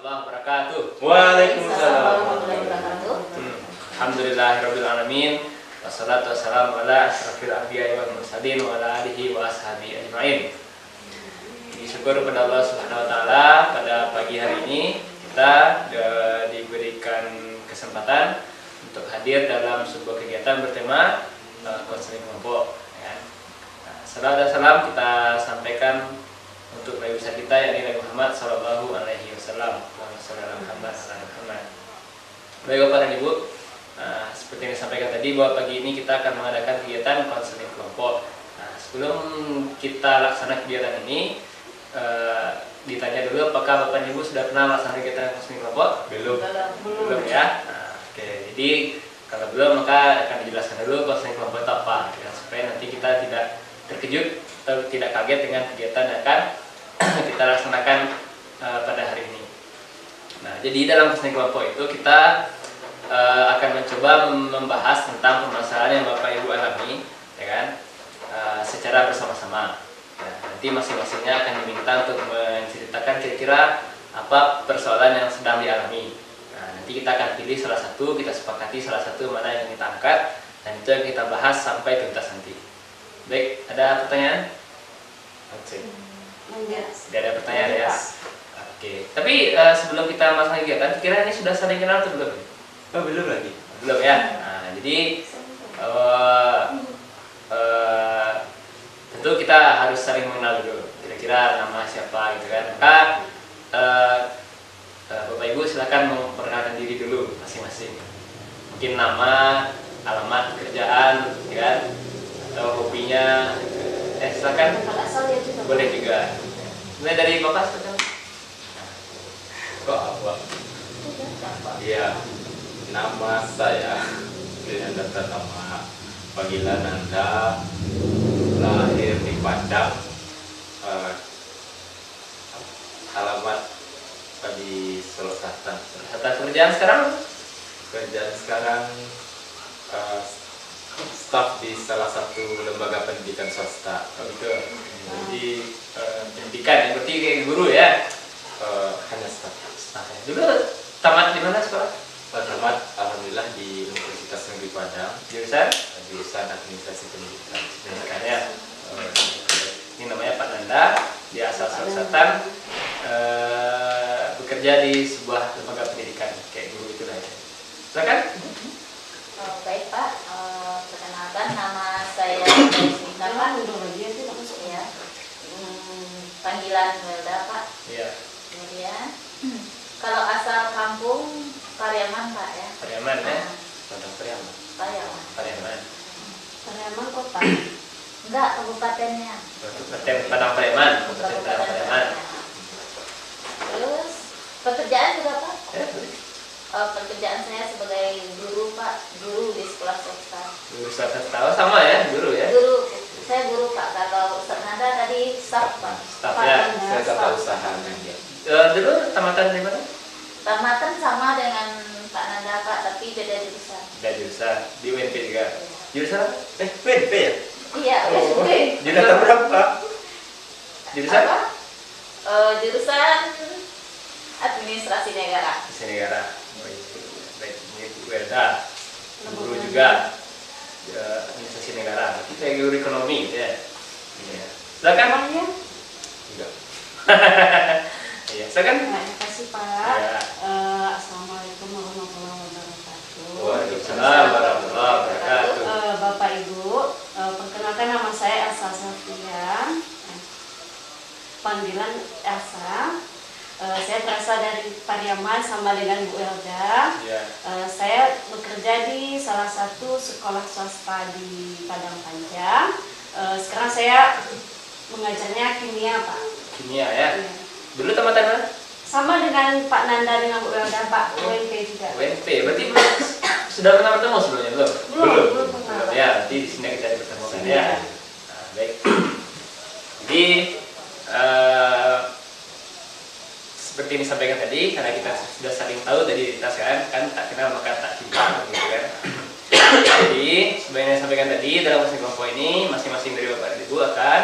warahmatullahi wabarakatuh. Waalaikumsalam warahmatullahi wabarakatuh. Alhamdulillahirabbil alamin. Wassalatu wassalamu ala asyrafil anbiya'i wal mursalin wa ala alihi wa ashabihi ajmain. Syukur kepada Allah Subhanahu wa taala, pada pagi hari ini kita diberikan kesempatan untuk hadir dalam sebuah kegiatan bertema konseling kelompok. Salam dan salam kita sampaikan untuk Nabi besar kita yakni Nabi Muhammad Sallallahu Alaihi Wasallam. Baik Bapak dan Ibu, seperti yang disampaikan tadi bahwa pagi ini kita akan mengadakan kegiatan konseling kelompok. Sebelum kita laksanakan kegiatan ini, ditanya dulu apakah Bapak dan Ibu sudah pernah melaksanakan kegiatan konseling kelompok? Belum ya. Oke, jadi kalau belum maka akan dijelaskan dulu konseling kelompok itu apa, ya, supaya nanti kita tidak terkejut atau tidak kaget dengan kegiatan yang akan kita laksanakan pada hari ini. Nah, jadi dalam konseling kelompok itu kita akan mencoba membahas tentang permasalahan yang Bapak Ibu alami, ya kan, secara bersama-sama. Nah, nanti masing-masingnya akan diminta untuk menceritakan kira-kira apa persoalan yang sedang dialami. Nah, nanti kita akan pilih salah satu, kita sepakati salah satu mana yang kita angkat, dan itu yang kita bahas sampai tuntas nanti. Baik, ada pertanyaan? Tidak ada pertanyaan ya? Oke, tapi sebelum kita melaksanakan kegiatan, kira ini sudah saling kenal atau belum? Oh, belum lagi. Belum ya? Nah, jadi tentu kita harus saling mengenal dulu, kira-kira nama siapa gitu kan. Maka Bapak Ibu silakan memperkenalkan diri dulu masing-masing. Mungkin nama, alamat pekerjaan, ya kan? Atau hobinya, silakan. Boleh juga. Mulai dari Bapak silakan. Kok apa? Iya, nama saya dengan data nama panggilan Anda, lahir di Padang, alamat di Solo Selatan. Pekerjaan sekarang? Kerjaan sekarang staf di salah satu lembaga pendidikan swasta. Oh gitu. Jadi pendidikan ya, berarti kayak guru ya? Hanya staf. Dulu tamat di mana sekolah? Tamat alhamdulillah di Universitas Negeri Padang, jurusan administrasi pendidikan. Pendidikan ya. Ini namanya Pak Nanda, dia asal Sulawesi Selatan, bekerja di sebuah lembaga pendidikan kayak guru itu lah ya. Silakan. Baik Pak, perkenalkan nama saya Desmita Pak. Ya. Panggilan Melda Pak. Iya. Kemudian kalau asal kampung Pariaman Pak ya. Pariaman ya. Padang Pariaman. Pariaman. Pariaman. Pariaman kota. Enggak, kabupatennya. Kabupaten Padang Pariaman. Kabupaten Padang Pariaman. Terus pekerjaan juga Pak? Ya. Pekerjaan saya sebagai guru Pak, guru di sekolah swasta. Guru swasta tahu sama ya, guru ya. Guru, saya guru Pak. Kalau Ustaz Nanda tadi staff Pak. Staff ya. Saya tata usaha ya. Dulu tamatan di mana? Tamatan sama dengan Pak Nanda Pak, tapi beda jurusan. Beda jurusan di UNP juga. Jurusan apa? WNP ya? Iya, Oh, UNP. jurusan berapa? Jurusan Apa? Jurusan administrasi negara. Administrasi negara. Baik, ini Bu Welda, guru juga administrasi negara. Berarti saya guru ekonomi gitu ya. Iya. Silakan namanya. Enggak. Iya, silakan. Terima kasih Pak. Ya. Assalamualaikum warahmatullahi wabarakatuh. Waalaikumsalam warahmatullahi wabarakatuh. Bapak Ibu, perkenalkan nama saya Elsa Safia. Panggilan Elsa. Saya berasal dari Pariaman sama dengan Bu Elda. Iya. Saya bekerja di salah satu sekolah swasta di Padang Panjang. Sekarang saya mengajarnya kimia Pak. Kimia ya. Iya. Dulu tamatan mana? Sama dengan Pak Nanda dengan Bu Elda Pak, UNP juga. UNP. Berarti belum sudah pernah bertemu sebelumnya belum? Belum pernah. Belum ya. Nanti di sini kita dipertemukan ya. Iya. Nah, baik. Jadi seperti yang disampaikan tadi, karena kita sudah saling tahu dari kita sekarang kan tak kenal maka tak cinta gitu kan. Jadi seperti yang disampaikan tadi, dalam konseling kelompok ini masing-masing dari Bapak dan Ibu akan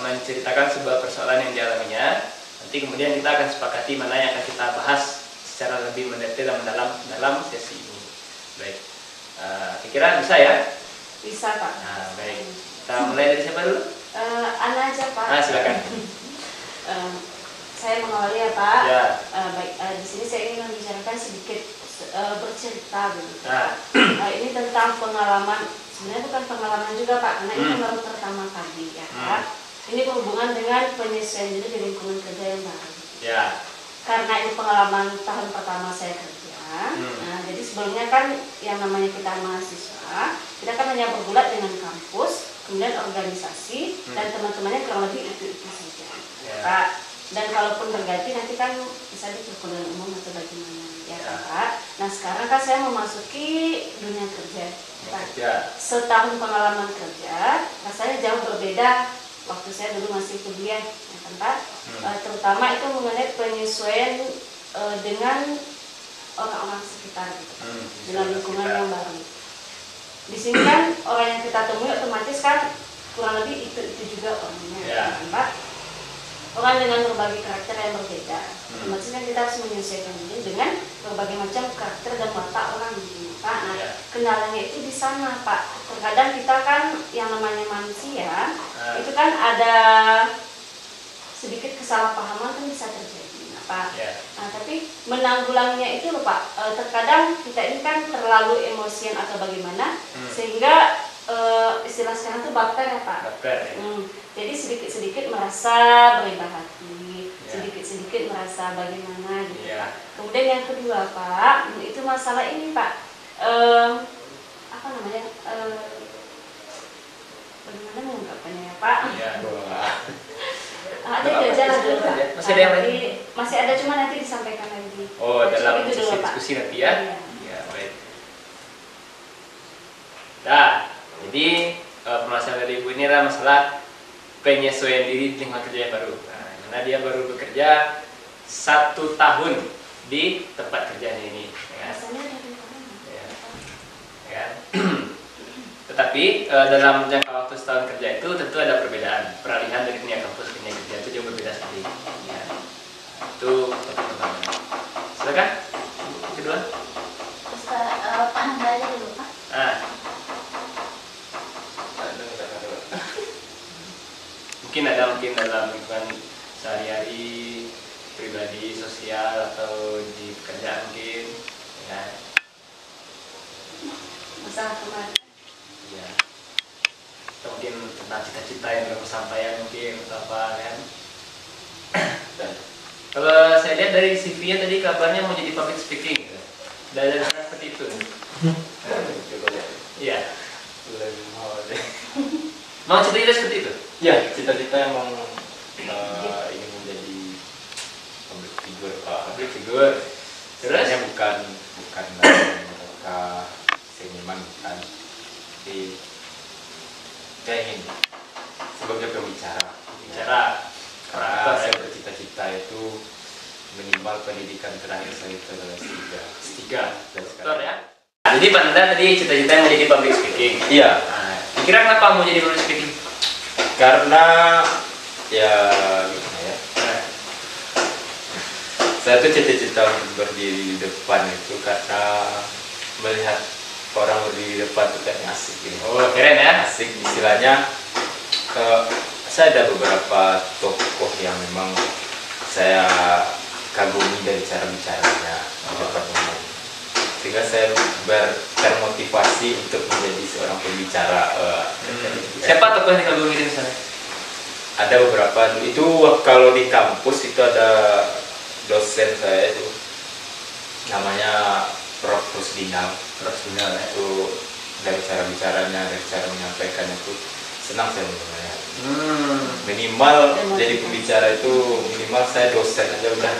menceritakan sebuah persoalan yang dialaminya. Nanti kemudian kita akan sepakati mana yang akan kita bahas secara lebih mendetail dan mendalam dalam sesi ini. Baik, kira-kira bisa ya? Bisa Pak. Nah, baik. Kita mulai dari siapa dulu? Ana aja Pak. Silakan. Saya mengawali ya Pak. Ya. Baik, di sini saya ingin membicarakan sedikit bercerita begitu. Nah. Ini tentang pengalaman, sebenarnya bukan pengalaman juga Pak, karena ini baru pertama kali ya Pak. Ini berhubungan dengan penyesuaian diri di lingkungan kerja yang baru. Ya. Karena ini pengalaman tahun pertama saya kerja. Nah, jadi sebelumnya kan yang namanya kita mahasiswa, kita kan hanya bergulat dengan kampus, kemudian organisasi dan teman-temannya kurang lebih itu saja. Ya. Pak. Dan kalaupun berganti nanti kan bisa di perkuliahan umum atau bagaimana ya kan Pak. Nah sekarang kan saya memasuki dunia kerja Pak. Setahun pengalaman kerja, rasanya jauh berbeda waktu saya dulu masih kuliah ya kan Pak. Terutama itu mengenai penyesuaian dengan orang-orang sekitar gitu, dengan lingkungan yang baru. Di sini kan orang yang kita temui otomatis kan kurang lebih itu juga orangnya ya kan Pak. Orang dengan berbagai karakter yang berbeda, otomatis kan kita harus menyesuaikan diri dengan berbagai macam karakter dan watak orang gitu, Pak. Nah, kendalanya itu di sana, Pak. Terkadang kita kan yang namanya manusia, itu kan ada sedikit kesalahpahaman kan bisa terjadi, Pak. Nah, tapi menanggulanginya itu loh, Pak. Terkadang kita ini kan terlalu emosian atau bagaimana, sehingga istilah sekarang itu baper ya Pak. Baper, ya. Jadi sedikit-sedikit merasa berendah hati, sedikit-sedikit merasa bagaimana gitu Pak. Kemudian yang kedua Pak, itu masalah ini Pak, apa namanya, bagaimana mengungkapkannya ya Pak? Ada jalan dulu Pak. Masih ada yang lain? Masih ada, cuma nanti disampaikan lagi. Dalam itu sesi dulu, Pak. diskusi nanti ya. Iya, baik. Nah, jadi permasalahan dari Ibu ini adalah masalah penyesuaian diri di lingkungan kerja yang baru. Nah, karena dia baru bekerja 1 tahun di tempat kerjanya ini. Ya. Ya. Tetapi dalam jangka waktu setahun kerja itu tentu ada perbedaan. Peralihan dari dunia kampus ke dunia kerja itu jauh berbeda sekali. Ya. Itu pertama. Silakan. Kedua. Pak Nanda aja dulu Pak. Mungkin dalam lingkungan sehari-hari, pribadi, sosial, atau di pekerjaan mungkin ya. Masalah kemarin Ya. Atau mungkin tentang cita-cita yang belum kesampaian mungkin atau apa kan. Kalau saya lihat dari CV-nya tadi kabarnya mau jadi public speaking gitu. Dan seperti itu. Iya. Mau cita-cita seperti itu? Ya, cita-cita emang ingin menjadi public figure, Pak. Public figure. Terus? Sebenarnya bukan mereka seniman, bukan. Tapi saya ingin sebagai pembicara. Karena saya bercita-cita itu minimal pendidikan terakhir saya itu adalah S3. Dokter ya. Jadi Pak Nanda tadi cita-cita mau jadi public speaking. Iya. Kira kenapa mau jadi public speaking? Karena ya gimana ya, saya tuh cita-cita untuk berdiri di depan itu karena melihat orang berdiri di depan itu kan asik gitu. Oh keren ya. Asik istilahnya. Saya ada beberapa tokoh yang memang saya kagumi dari cara bicaranya di depan umum, sehingga saya termotivasi untuk menjadi seorang pembicara. Siapa tokoh yang dikagumi di sana? Ada beberapa. Itu kalau di kampus itu ada dosen saya itu namanya Prof. Rusdinal. Ya. Itu dari cara bicaranya, dari cara menyampaikan itu senang saya mendengarnya. Minimal jadi pembicara itu minimal saya dosen aja udah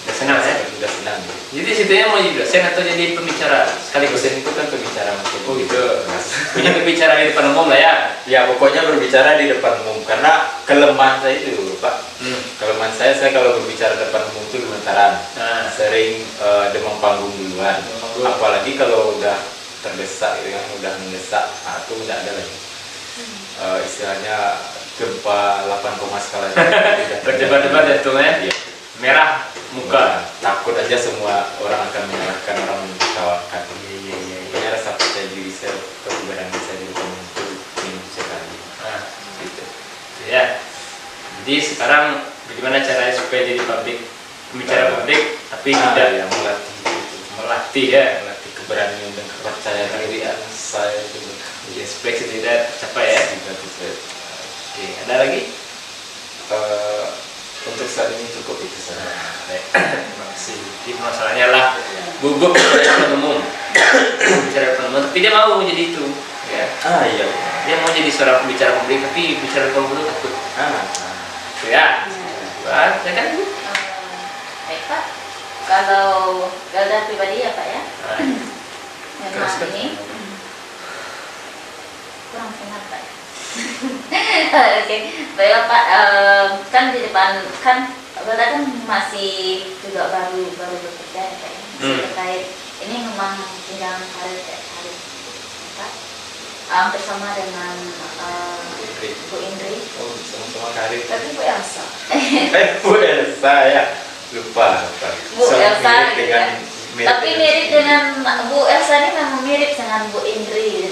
senang ya? Udah senang gitu. Jadi situnya mau jadi dosen atau jadi pembicara sekaligus? Dosen itu kan pembicara maksudnya. Oh gitu. Punya berbicara di depan umum lah ya? Ya pokoknya berbicara di depan umum, karena kelemahan saya itu Pak. Kelemahan saya kalau berbicara di depan umum itu gemetaran. Sering demam panggung duluan. Apalagi kalau udah terdesak gitu kan, udah mendesak, itu udah ada lagi. Istilahnya gempa 8 skala. Berdebat-debat ya tuh ya? Iya. merah muka. Takut aja semua orang akan menyalahkan, orang menertawakan. Ini rasa percaya diri saya, keberanian saya di depan itu ingin sekali. Nah, Gitu. ya. Jadi sekarang bagaimana caranya supaya jadi pembicara publik tapi tidak yang melatih ya, melatih keberanian dan kepercayaan dirian saya itu. jadi ekspresi tidak tercapai ya. Oke, ada lagi? Untuk saat ini cukup itu saja. Baik, terima kasih. Jadi masalahnya lah gugup bicara depan umum, bicara depan umum, tapi dia mau jadi itu, ya. Iya. Dia mau jadi seorang pembicara publik, tapi bicara depan umum takut. Itu ya. Buat, ya kan? Baik Pak, kalau Galda pribadi ya Pak ya, memang Terus, ini kurang sehat Pak. Oke, baiklah Pak. Kan di depan kan Galda kan masih juga baru bekerja ya Pak. Masih terkait ini memang jenjang karir ya Pak. Hampir sama dengan Bu Indri. Oh, sama-sama karir. Tapi Bu Elsa. Bu Elsa ya. Lupa. Bu Elsa gitu dengan ya. Tapi mirip dengan Bu Elsa ini memang mirip dengan Bu Indri.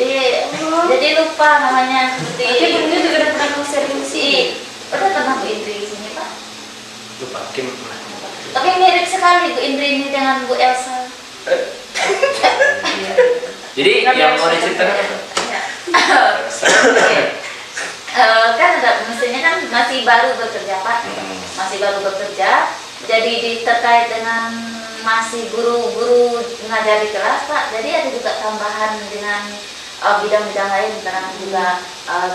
Jadi lupa namanya Tapi seperti. Bu Indri juga udah pernah konser di sini. Udah pernah Bu Indri di sini Pak. Lupa, mungkin pernah. Tapi mirip sekali Bu Indri ini dengan Bu Elsa. Jadi yang mau diceritakan Kan mestinya kan masih baru bekerja Pak, masih baru bekerja. Jadi terkait dengan masih guru mengajar di kelas Pak. Jadi ada juga tambahan dengan bidang-bidang lain, karena juga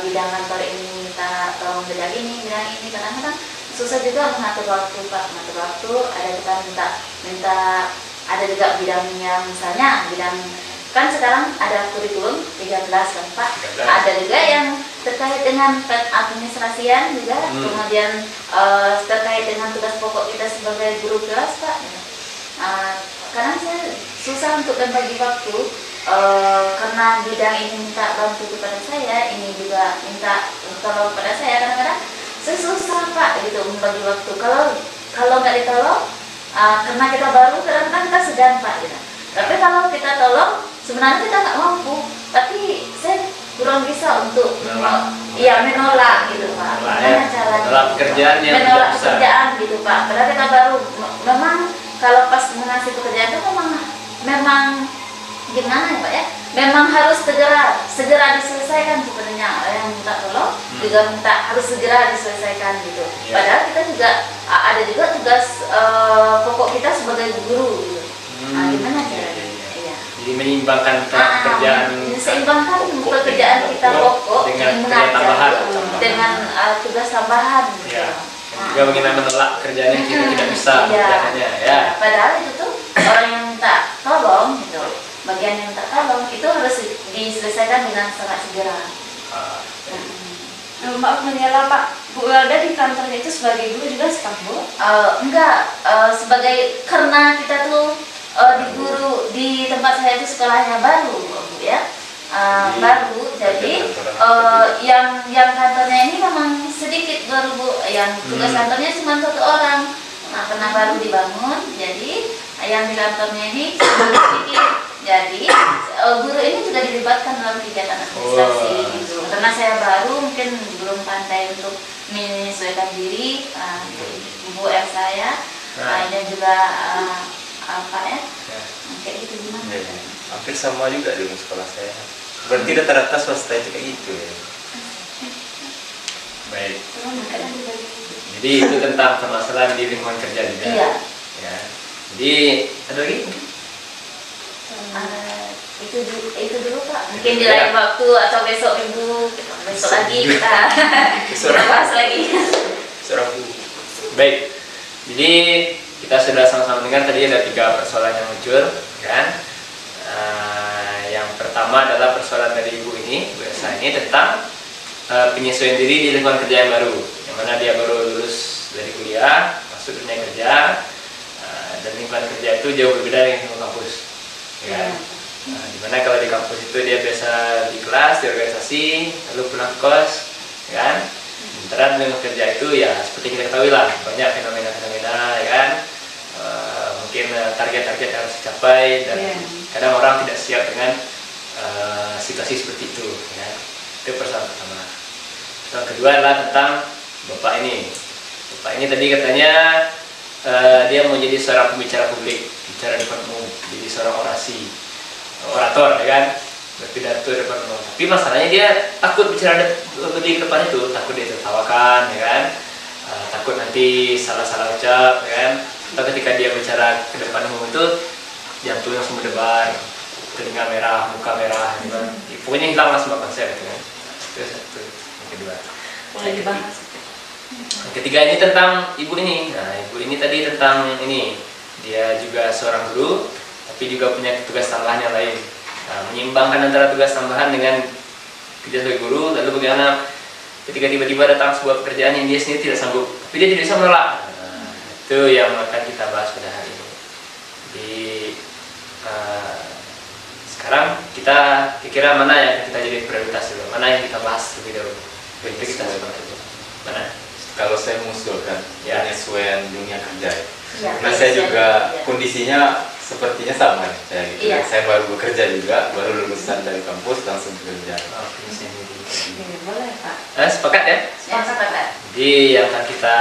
bidang kantor ini minta tolong bidang ini, kadang-kadang susah juga mengatur waktu Pak, mengatur waktu. Ada kita minta ada juga bidang yang misalnya bidang kan sekarang ada kurikulum 13 kan Pak, 13. ada juga yang terkait dengan administrasian juga, kemudian terkait dengan tugas pokok kita sebagai guru kelas Pak. Kadang saya susah untuk membagi waktu, karena bidang ini minta bantu kepada saya, ini juga minta tolong kepada saya. Kadang-kadang saya susah Pak gitu membagi waktu. Kalau nggak ditolong, karena kita baru, kadang-kadang kita segan Pak gitu. Tapi kalau kita tolong, sebenarnya kita nggak mampu. Tapi saya kurang bisa untuk menolak gitu Pak. Gimana caranya? Menolak pekerjaan yang menolak tidak bisa. pekerjaan gitu Pak. Padahal kita baru, memang kalau pas mengasih pekerjaan itu memang gimana ya Pak ya? Memang harus segera diselesaikan sebenarnya. Yang minta tolong juga minta harus segera diselesaikan gitu. Yeah. Padahal kita juga ada juga tugas pokok kita sebagai guru gitu. Gimana caranya? Iya. Jadi menyeimbangkan pekerjaan Seimbangkan pekerjaan kita pokok dengan mengajar kerja tambahan. dengan tugas tambahan gitu. Ya. Juga mengenai menolak kerjaan yang kita tidak bisa kerjaannya ya. Padahal itu tuh orang yang minta tolong gitu, bagian yang minta tolong itu harus diselesaikan dengan sangat segera. Maaf menyela Pak, Bu Welda di kantornya itu sebagai guru juga staf Bu? Enggak, sebagai karena kita tuh di guru di tempat saya itu sekolahnya baru Bu ya. Baru, jadi yang kantornya ini memang sedikit baru Bu, yang tugas kantornya cuma 1 orang. Nah, karena baru dibangun, jadi yang di kantornya ini sedikit. Jadi guru ini juga dilibatkan dalam kegiatan administrasi gitu. Karena saya baru, mungkin belum pandai untuk menyesuaikan diri. Bu Elsa ya, dan juga apa ya, kayak gitu gimana? Hampir sama juga dengan sekolah saya. Berarti rata-rata swasta itu kayak gitu ya. Baik. Jadi itu tentang permasalahan di lingkungan kerja juga. Iya. Ya. Jadi ada lagi? Itu dulu Pak. Mungkin di lain waktu atau besok lagi kita bahas lagi. Baik. Jadi kita sudah sama-sama dengar tadi ada 3 persoalan yang muncul, kan? Yang pertama adalah persoalan dari ibu ini, Bu Elsa ini tentang penyesuaian diri di lingkungan kerja yang baru, yang mana dia baru lulus dari kuliah, masuk dunia kerja, dan lingkungan kerja itu jauh berbeda dengan lingkungan kampus, ya. Dimana kalau di kampus itu dia biasa di kelas, di organisasi, lalu pulang kos, kan? Sementara lingkungan kerja itu ya seperti kita ketahui lah, banyak fenomena-fenomena gimana, ya kan? Mungkin target-target yang harus dicapai dan kadang orang tidak siap dengan situasi seperti itu, ya. Itu persoalan pertama. Yang kedua adalah tentang bapak ini. Bapak ini tadi katanya dia mau jadi seorang pembicara publik, bicara di depan umum, jadi seorang orator, ya kan? Berpidato di depan umum. Tapi masalahnya dia takut bicara di depan itu, takut dia tertawakan, ya kan? Takut nanti salah-salah ucap, ya kan? Atau ketika dia bicara ke depan umum itu jantung langsung berdebar, telinga merah, muka merah, gitu kan? Pokoknya hilang lah semua konsep, gitu kan? Itu satu. Yang kedua. Boleh dibahas. Yang ketiga ini tentang ibu ini. Nah, ibu ini tadi tentang ini, dia juga seorang guru, tapi juga punya tugas tambahan yang lain. Nah, menyeimbangkan antara tugas tambahan dengan kerja sebagai guru, lalu bagaimana ketika tiba-tiba datang sebuah pekerjaan yang dia sendiri tidak sanggup, tapi dia tidak bisa menolak. Nah, itu yang akan kita bahas pada hari ini. Jadi sekarang kita kira mana yang kita jadi prioritas dulu, mana yang kita bahas lebih dahulu. Itu kita seperti itu. Mana? Kalau saya mengusulkan penyesuaian dunia kerja, karena Iya, saya iya, juga iya. kondisinya sepertinya sama nih, saya gitu. Iya. Saya baru bekerja juga, baru lulusan dari kampus langsung bekerja. Boleh Pak. Sepakat ya? Sepakat. Jadi yang akan kita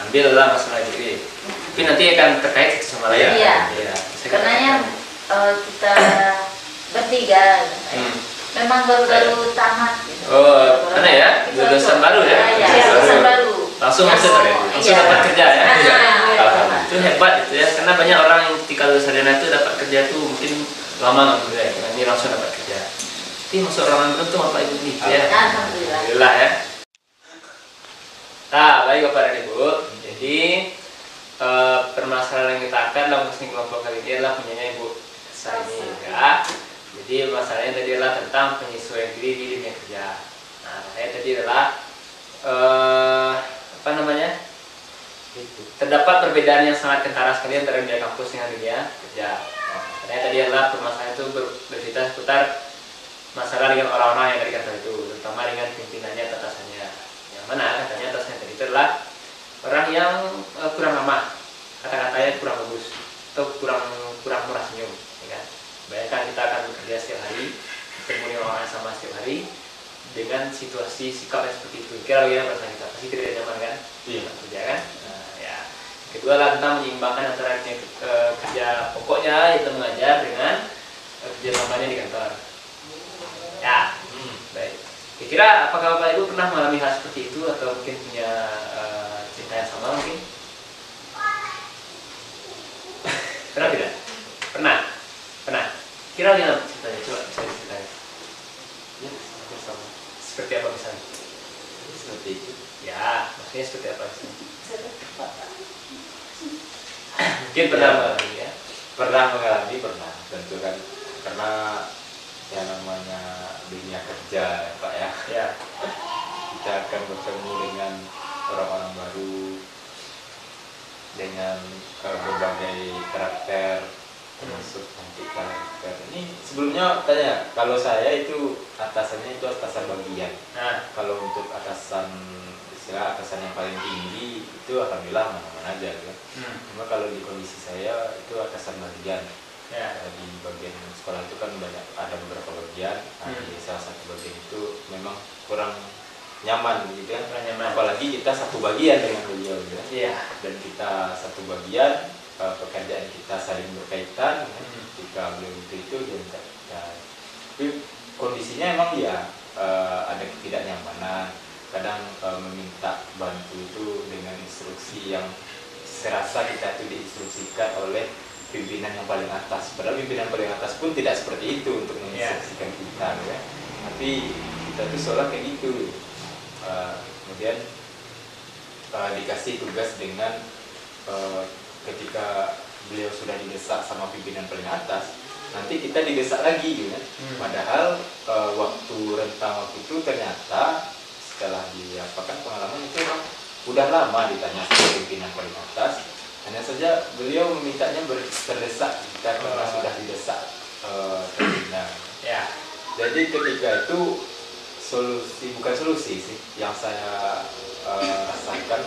ambil adalah masalah diri. Tapi nanti akan terkait satu sama lain. Iya. Iya. Karenanya kita bertiga memang baru-baru tamat. Gitu. Oh, mana ya? Lulusan baru ya? Iya, lulusan baru. Langsung Yang- masuk langsung iya. dapat kerja ya? Iya. Itu hebat itu ya, karena banyak orang yang ketika lulus sarjana itu dapat kerja tuh mungkin lama nggak kerja, ya. Ini langsung dapat kerja. Tapi masuk orang beruntung apa ibu nih ya? Alhamdulillah. Alhamdulillah ya. Nah, baik Bapak dan Ibu. Jadi permasalahan yang kita akan dalam counseling kelompok kali ini adalah punyanya Ibu Sani ya. Jadi masalahnya tadi adalah tentang penyesuaian diri di dunia kerja. Nah, saya tadi adalah apa namanya? Terdapat perbedaan yang sangat kentara sekali antara dunia kampus dengan dunia kerja. Karena tadi adalah permasalahan itu bercerita seputar masalah dengan orang-orang yang dari kantor itu, terutama dengan pimpinannya atau atasannya. Yang mana katanya atasnya tadi itu adalah orang yang kurang ramah, kata-katanya kurang bagus, atau kurang murah senyum, ya kan? Bayangkan kita akan bekerja setiap hari, bertemu dengan orang yang sama setiap hari, dengan situasi sikap yang seperti itu. Kira bagaimana perasaan kita? Pasti tidak nyaman kan? Iya. Kerja kan? Nah, ya. Kedua adalah tentang menyeimbangkan antara kerja pokoknya itu mengajar dengan kerja tambahnya di kantor. Ya, baik. Kira-kira apakah Bapak Ibu pernah mengalami hal seperti itu atau mungkin punya cerita yang sama mungkin? Pernah tidak? Pernah? Pernah? Kira gimana ceritanya? Coba saya ceritain. Ya, sama. Seperti apa misalnya? Seperti itu. Ya, maksudnya seperti apa misalnya? Mungkin pernah mengalami ya? Pernah mengalami, pernah tentu kan, karena yang namanya dunia kerja ya, Pak ya, Ya. kita akan bertemu dengan orang-orang baru, dengan berbagai karakter, termasuk nanti karakter. Ini sebelumnya tanya, kalau saya itu atasannya itu atasan bagian. Nah, Kalau untuk atasan istilah atasan yang paling tinggi itu alhamdulillah aman-aman aja gitu. Cuma kalau di kondisi saya itu atasan bagian. ya. Di bagian sekolah itu kan banyak, ada beberapa bagian. Nah, di salah satu bagian itu memang kurang nyaman gitu kan. Kurang nyaman. Apalagi kita satu bagian dengan beliau gitu kan. Iya. Dan kita satu bagian, pekerjaan kita saling berkaitan kan. Ketika beliau itu dia minta kita. Tapi kondisinya emang ya ada ketidaknyamanan. Kadang meminta bantu itu dengan instruksi yang serasa kita itu diinstruksikan oleh pimpinan yang paling atas. Padahal pimpinan paling atas pun tidak seperti itu untuk menginstruksikan kita, ya. Tapi kita tuh seolah kayak gitu. Kemudian dikasih tugas dengan ketika beliau sudah didesak sama pimpinan paling atas, nanti kita didesak lagi, gitu kan. Padahal rentang waktu itu ternyata setelah diapakan pengalaman itu udah lama ditanya sama pimpinan paling atas. Hanya saja beliau memintanya terdesak kita karena sudah didesak terpindah. Ya. Jadi ketika itu bukan solusi sih yang saya rasakan,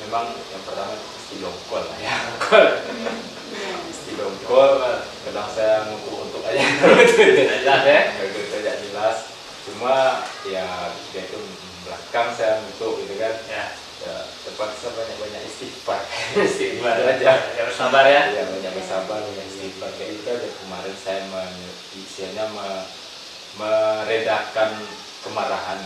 memang yang pertama mesti dongkol lah ya. Iya. Mesti dongkol. Kadang saya ngutuk aja. Jelas ya. Itu tidak jelas. Cuma ya dia itu belakang saya ngutuk gitu kan. Ya. Ya, terpaksa banyak-banyak istighfar. Istighfar Itu aja. Ya, bersabar ya. Ya, banyak bersabar, banyak istighfar. Kayak itu aja kemarin saya isinya meredakan kemarahan.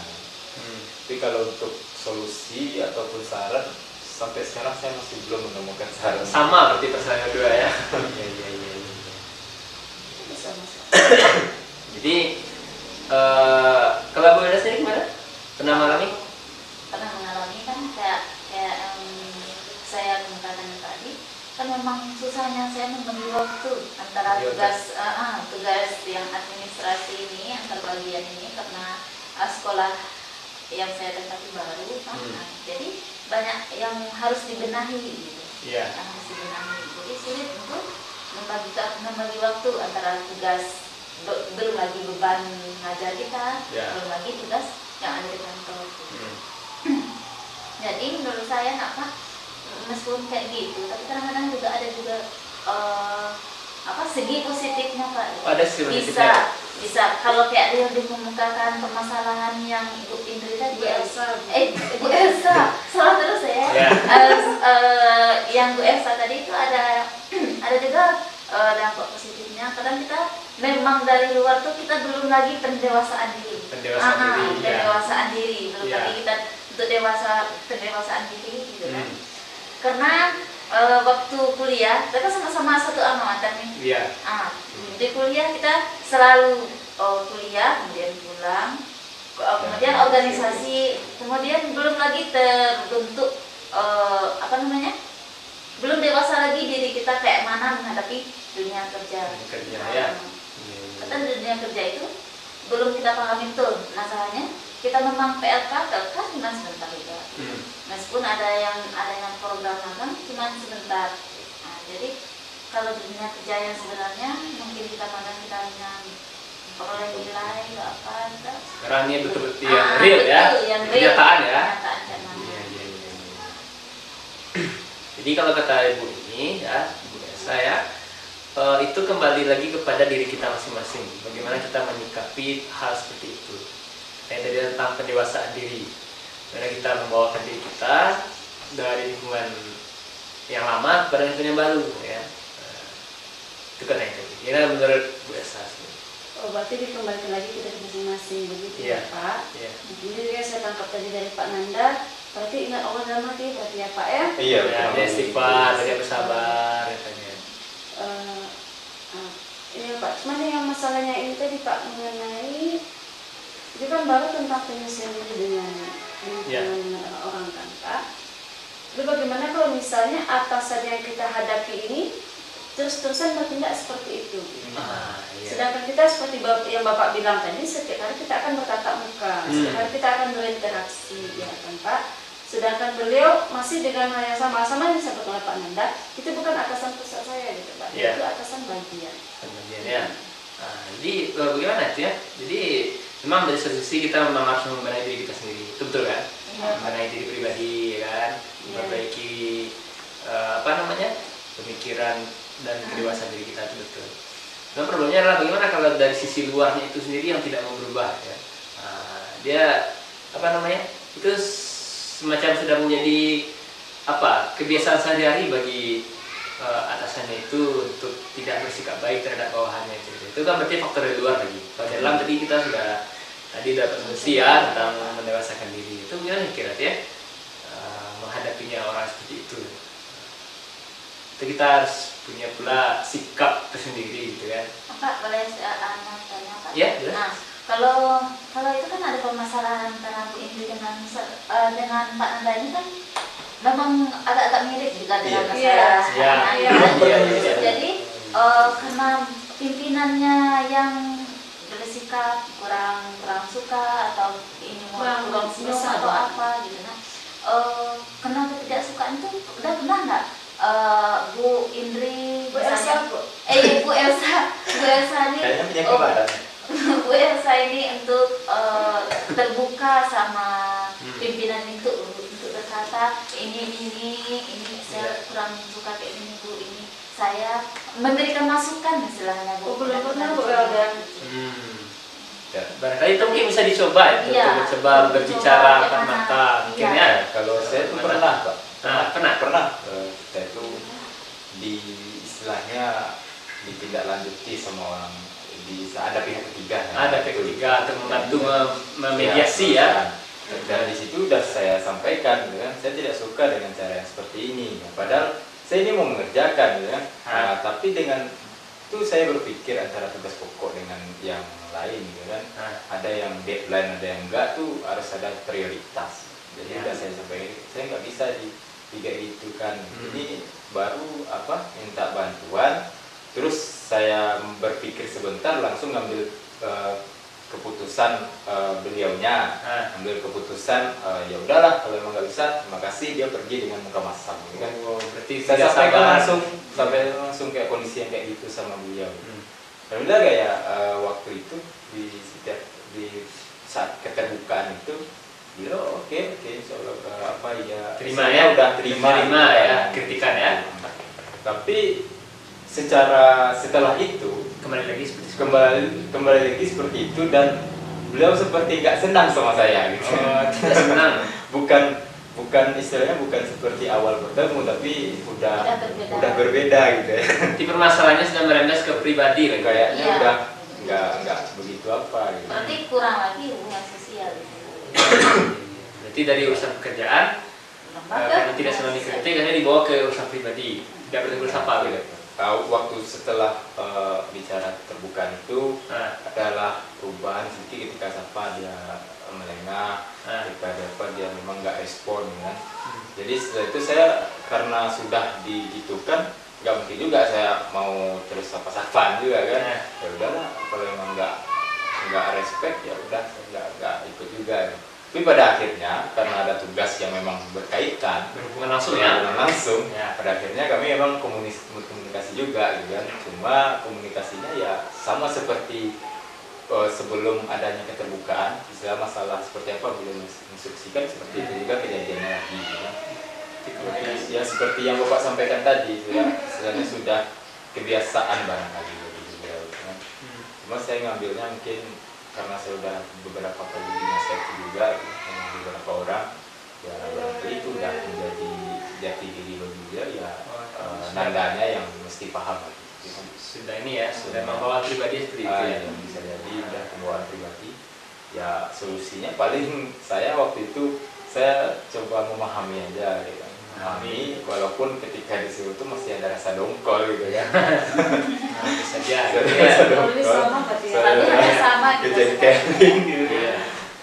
Tapi kalau untuk solusi ataupun saran, sampai sekarang saya masih belum menemukan saran. Sama berarti persoalan kedua ya. Iya. Bisa masuk. Jadi kalau Bu Eda sendiri gimana? Pernah mengalami? Pernah mengalami kan kayak yang saya kemukakan tadi, kan memang susahnya saya membagi waktu antara tugas yang administrasi ini antar bagian ini karena sekolah yang saya tempati baru kan. Jadi banyak yang harus dibenahi gitu. Iya. Yang harus dibenahi. Jadi sulit untuk membagi waktu antara tugas belum lagi beban ngajar kita, belum lagi tugas yang ada di kantor. Jadi menurut saya meskipun kayak gitu, tapi kadang-kadang juga ada juga segi positifnya Pak. Ada segi positifnya. Bisa kalau kayak dia mengemukakan permasalahan yang Ibu Indri tadi. Ibu Elsa salah terus ya. Yang Bu Elsa tadi itu ada juga dampak positifnya. Kadang kita memang dari luar tuh kita belum lagi pendewasaan diri. Pendewasaan diri belum lagi kita untuk pendewasaan diri gitu kan. Karena waktu kuliah kita sama-sama satu angkatan nih. Iya. Di kuliah kita selalu kuliah, kemudian pulang, kemudian organisasi, kemudian belum lagi terbentuk belum dewasa lagi diri kita kayak mana menghadapi dunia kerja. Karena dunia kerja itu belum kita pahami betul. Masalahnya kita memang PLK cuma sebentar juga. Meskipun ada yang program magang cuma sebentar. Nah, jadi kalau dunia kerja yang sebenarnya mungkin kita magang kita hanya peroleh nilai apa enggak. Karena ini betul-betul yang real ya. Kenyataan ya. Jadi kalau kata Ibu ini ya, Ibu Elsa ya, itu kembali lagi kepada diri kita masing-masing. Bagaimana kita menyikapi hal seperti itu. Yang tadi tentang pendewasaan diri. Bagaimana kita membawakan diri kita dari lingkungan yang lama kepada lingkungan yang baru ya. Itu kan yang tadi. Ini menurut Bu Elsa. Berarti dikembalikan lagi kita masing-masing begitu ya Pak. Jadi saya tangkap tadi dari Pak Nanda. Berarti ingat Allah dalam hati berarti ya Pak ya? Iya. Dia istighfar, dia bersabar katanya. Iya Pak, cuman yang masalahnya ini tadi Pak mengenai itu kan baru tentang penyelesaian dengan orang kan Pak. Lalu bagaimana kalau misalnya atasan yang kita hadapi ini terus-terusan bertindak seperti itu? Sedangkan kita seperti yang Bapak bilang tadi, setiap hari kita akan bertatap muka, setiap hari kita akan berinteraksi, ya kan Pak. Sedangkan beliau masih dengan hal yang sama yang disebut oleh Pak Nanda, itu bukan atasan pusat saya gitu Pak, itu atasan bagian. Ya. Jadi bagaimana itu ya? Jadi memang dari sisi kita memang harus membenahi diri kita sendiri, itu betul kan? Membenahi diri pribadi, ya kan? Memperbaiki pemikiran dan kedewasaan diri kita, itu betul. Nah, problemnya adalah bagaimana kalau dari sisi luarnya itu sendiri yang tidak mau berubah ya. Dia itu semacam sudah menjadi kebiasaan sehari-hari bagi atasannya itu untuk tidak bersikap baik terhadap bawahannya itu kan berarti faktor dari luar lagi. Kalau dalam tadi kita sudah dapat usia tentang mendewasakan diri, itu gimana kira-kira ya menghadapinya orang seperti itu. Itu kita harus punya pula sikap tersendiri gitu kan. Pak, boleh tanya Pak? Ya, nah, kalau itu kan ada permasalahan antara Bu Indri dengan Pak Nanda ini kan memang agak-agak mirip juga dengan masalah Jadi karena pimpinannya yang bersikap kurang suka atau ini kurang suka atau apa gitu nah. Kenapa tidak suka itu udah pernah nggak Bu Indri Bu Elsa Bu Elsa ini Bu Elsa ini untuk terbuka sama pimpinan itu untuk berkata berkata ini saya kurang suka kayak ini Bu, ini saya memberikan masukan istilahnya Bu. Belum pernah Bu Elda. Barangkali itu mungkin bisa dicoba itu, Iya, coba berbicara coba empat bagaimana. mata mungkin Iya. ya. Kalau saya itu pernah Pak. Pernah. Kita itu di istilahnya ditindaklanjuti sama orang, ada pihak ketiga. Ada pihak ketiga untuk membantu memediasi ya. Dan di situ udah saya sampaikan, gitu kan, saya tidak suka dengan cara yang seperti ini. Padahal saya ini mau mengerjakan, gitu kan. Tapi dengan itu saya berpikir antara tugas pokok dengan yang lain, gitu kan. Ada yang deadline, ada yang enggak, tuh harus ada prioritas. Jadi udah saya sampaikan, saya nggak bisa tiga itu kan. Jadi baru minta bantuan, terus saya berpikir sebentar, langsung ngambil keputusan beliaunya, ambil keputusan ya udahlah kalau emang nggak bisa, terima kasih, dia pergi dengan muka masam, gitu kan. Berarti Saya tidak sabar. sampai langsung kayak kondisi yang kayak gitu sama beliau. Alhamdulillah kayak waktu itu di saat keterbukaan itu, beliau oke, insya Allah Terima saya ya, udah terima ya kritikan ya. Tapi setelah itu Kembali lagi seperti kembali lagi seperti itu, dan beliau seperti nggak senang sama saya gitu. tidak senang. bukan istilahnya bukan seperti awal bertemu, tapi udah Udah berbeda. berbeda gitu ya. Di permasalahannya sudah merembes ke pribadi lagi. Kayaknya Iya. udah nggak begitu apa gitu. Berarti kurang lagi hubungan sosial. Berarti dari urusan pekerjaan karena tidak senang dikritik, akhirnya dibawa ke urusan pribadi, tidak bertegur sapa gitu. Waktu setelah bicara terbuka itu adalah perubahan sedikit ketika sapa dia melengah, ketika dia memang nggak respon kan. Jadi setelah itu saya karena sudah digitukan, nggak mungkin juga saya mau terus sapa-sapaan juga kan. Ya udahlah, kalau memang nggak respect ya udah saya nggak ikut juga. Tapi pada akhirnya karena ada tugas yang memang berkaitan, Berhubungan langsung ya. langsung, Ya. pada akhirnya kami memang komunikasi juga gitu kan. Cuma komunikasinya ya sama seperti sebelum adanya keterbukaan, istilah masalah seperti apa belum instruksikan, seperti itu juga kejadiannya lagi gitu kan. Ya seperti yang Bapak sampaikan tadi gitu ya, istilahnya sudah kebiasaan barangkali gitu kan. Cuma saya ngambilnya mungkin karena saya sudah beberapa kali dinasihati juga sama beberapa orang, ya barangkali itu udah menjadi jati diri bagi dia ya, nandanya yang mesti paham lagi. Sudah ini ya, sudah membawa pribadi seperti itu ya. Yang bisa jadi udah pembawaan pribadi. Ya solusinya paling saya waktu itu saya coba memahami aja gitu kan. Memahami walaupun ketika disuruh itu masih ada rasa dongkol gitu kan. Bisa aja. Ini sama berarti ya. Tapi hanya sama kita kejadian gitu. Iya.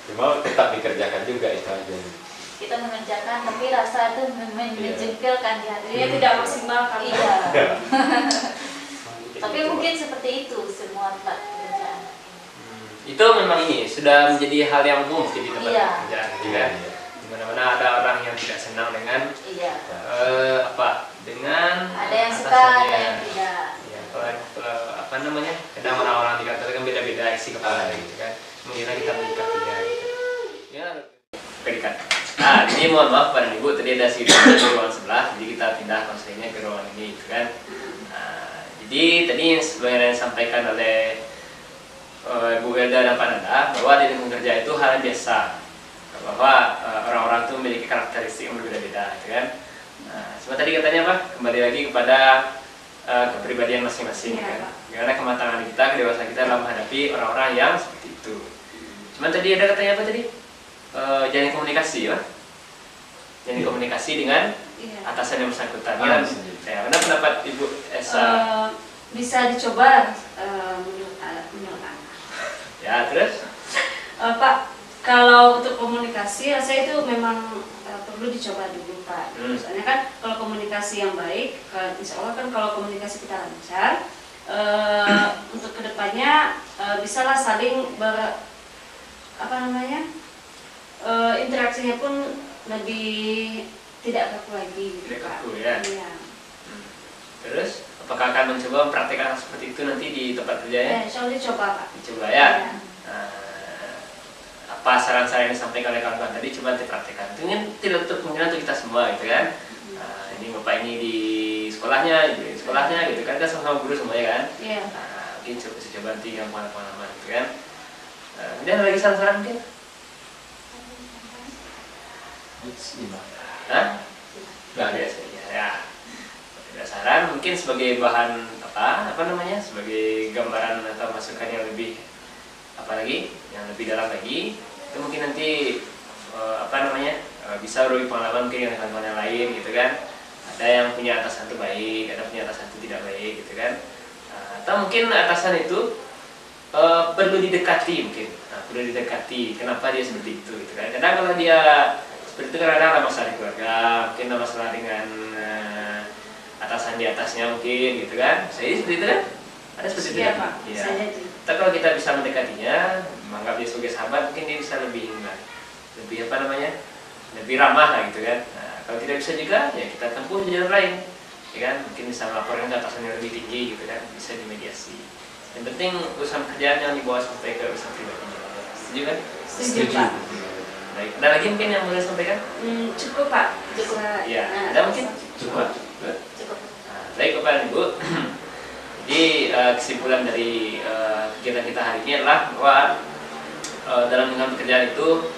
Cuma tetap dikerjakan juga itu aja. kita mengerjakan, tapi rasa itu menjengkelkan di hati. Dia tidak maksimal kan. Iya. Tapi mungkin seperti itu semua tempat pekerjaan. Itu memang ini sudah menjadi hal yang umum di tempat Iya. pekerjaan gitu kan. Di mana-mana ada orang yang tidak senang dengan Iya. dengan Ada yang suka, atasannya. ada yang tidak. Ya, apa namanya? Kadang orang-orang di kantor kan beda-beda isi kepala gitu kan. Mengira kita menyikapinya gitu. Ya, berikan. Nah, ini mohon maaf Pak dan Ibu, tadi ada sidang di ruangan sebelah, jadi kita pindah konselingnya ke ruangan ini gitu kan. Nah, jadi tadi yang sebelumnya disampaikan oleh Bu Elda dan Pak Nanda bahwa di lingkungan kerja itu hal yang biasa, bahwa orang-orang itu memiliki karakteristik yang berbeda-beda gitu kan. Nah, cuma tadi katanya apa? Kembali lagi kepada kepribadian masing-masing Iya, kan. Pak. Gimana kematangan kita, kedewasaan kita dalam menghadapi orang-orang yang seperti itu. Cuman tadi ada katanya apa tadi? Jalin komunikasi ya. Jalin komunikasi dengan Iya. atasan yang bersangkutan. Ya, mana pendapat Ibu Esa? Bisa dicoba menurut Anda. Ya, terus? Pak, kalau untuk komunikasi saya itu memang perlu dicoba dulu Pak. Soalnya kan kalau komunikasi yang baik, insya Allah kan kalau komunikasi kita lancar, untuk kedepannya bisalah saling interaksinya pun lebih tidak kaku lagi gitu Tidak Pak. kaku, ya. Iya. Terus, apakah akan mencoba mempraktikkan hal seperti itu nanti di tempat kerja ya? Insya Allah dicoba Pak. Dicoba ya. Iya. apa saran-saran yang disampaikan oleh kawan-kawan tadi coba dipraktekkan. Itu kan tidak tutup kemungkinan untuk kita semua gitu kan. Nah, ini bapak ini di sekolahnya, ibu di sekolahnya gitu kan, kita sama-sama guru semuanya kan. Iya. Nah, mungkin coba nanti yang pengalaman gitu kan. Kemudian ada lagi saran-saran mungkin? Hah? Nggak biasa ya. Ada saran mungkin sebagai bahan apa namanya, sebagai gambaran atau masukan yang lebih yang lebih dalam lagi, itu mungkin nanti bisa berbagi pengalaman mungkin dengan teman-teman yang lain gitu kan. Ada yang punya atasan itu baik, ada punya atasan itu tidak baik gitu kan. Atau mungkin atasan itu perlu didekati mungkin. Perlu didekati. Kenapa dia seperti itu gitu kan. Kadang kalau dia seperti itu kadang ada masalah di keluarga, mungkin ada masalah dengan atasan di atasnya mungkin gitu kan. Saya seperti itu kan. Ada seperti itu kan? Iya. Tapi kalau kita bisa mendekatinya, menganggap dia sebagai sahabat, mungkin dia bisa lebih lebih ramah lah gitu kan. Nah, kalau tidak bisa juga, ya kita tempuh jalan lain, ya kan? Mungkin bisa melaporkan ke atasan yang lebih tinggi gitu kan, bisa dimediasi. Yang penting urusan kerjaan yang dibawa sampai ke urusan pribadi. Setuju kan? Setuju Pak. Baik. Ada lagi mungkin yang boleh sampaikan? Cukup Pak. Cukup. Ya. Ada mungkin? Cukup. Cukup. Baik Bapak dan Ibu. Jadi kesimpulan dari kegiatan kita hari ini adalah bahwa dalam lingkungan pekerjaan itu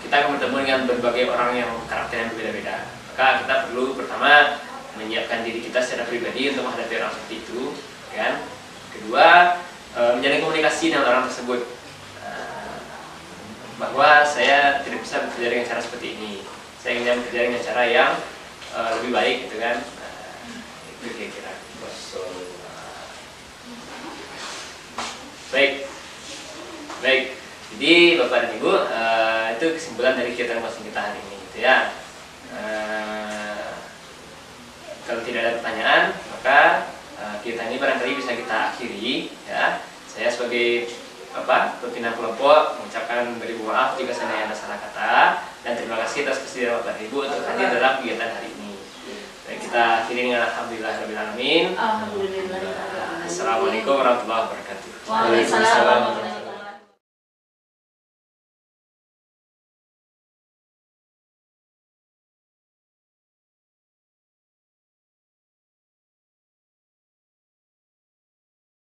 kita akan bertemu dengan berbagai orang yang karakternya berbeda-beda. Maka kita perlu pertama menyiapkan diri kita secara pribadi untuk menghadapi orang seperti itu, kan? Kedua, menjalin komunikasi dengan orang tersebut, bahwa saya tidak bisa bekerja dengan cara seperti ini. Saya ingin bekerja dengan cara yang lebih baik, gitu kan? Itu kira-kira. Baik. Jadi Bapak dan Ibu, itu kesimpulan dari kegiatan coaching kita hari ini, gitu ya. Kalau tidak ada pertanyaan, maka kegiatan ini barangkali bisa kita akhiri, ya. Saya sebagai pimpinan kelompok mengucapkan beribu maaf jika seandainya ada salah kata, dan terima kasih atas kesediaan Bapak dan Ibu untuk hadir dalam kegiatan hari ini. Baik, kita akhiri dengan alhamdulillahirabbil alamin. Alhamdulillah. Assalamualaikum warahmatullahi wabarakatuh. Waalaikumsalam.